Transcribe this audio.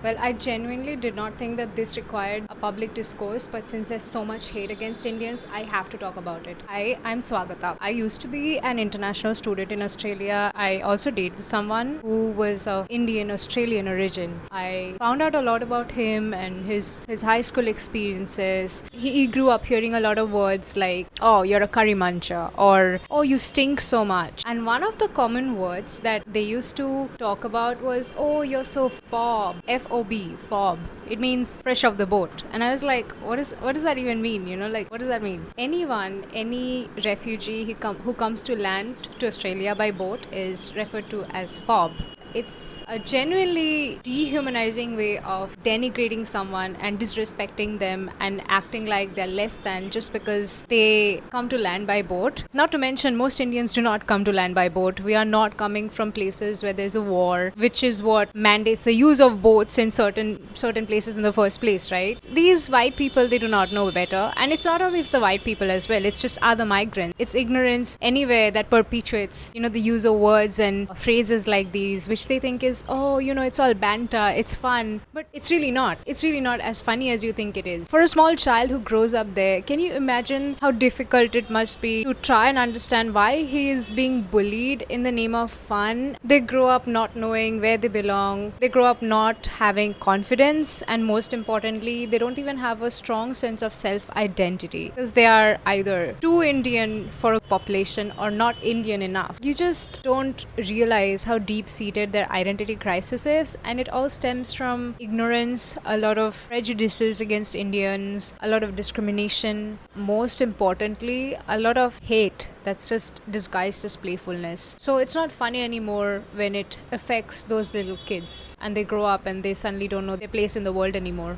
Well, I genuinely did not think that this required a public discourse, but since there's so much hate against Indians, I have to talk about it. I'm Swagata. I used to be an international student in Australia. I also dated someone who was of Indian Australian origin. I found out a lot about him and his high school experiences. He grew up hearing a lot of words like, oh, you're a curry muncher, or oh, you stink so much. And one of the common words that they used to talk about was, oh, you're so fob. FOB, fob. It means fresh off the boat. And I was like, what does that even mean? Like, what does that mean? Any refugee who comes to land to Australia by boat is referred to as fob. It's a genuinely dehumanizing way of denigrating someone and disrespecting them and acting like they're less than just because they come to land by boat. Not to mention, most Indians do not come to land by boat. We are not coming from places where there's a war, which is what mandates the use of boats in certain places in the first place, right? These white people, they do not know better. And it's not always the white people as well. It's just other migrants. It's ignorance anywhere that perpetuates, the use of words and phrases like these, which they think is, oh, it's all banter, it's fun. But it's really not. It's really not as funny as you think it is. For a small child who grows up there, can you imagine how difficult it must be to try and understand why he is being bullied in the name of fun? They grow up not knowing where they belong. They grow up not having confidence. And most importantly, they don't even have a strong sense of self-identity because they are either too Indian for a population or not Indian enough. You just don't realize how deep-seated their identity crisis is, and it all stems from ignorance, a lot of prejudices against Indians, a lot of discrimination, most importantly, a lot of hate that's just disguised as playfulness. So it's not funny anymore when it affects those little kids and they grow up and they suddenly don't know their place in the world anymore.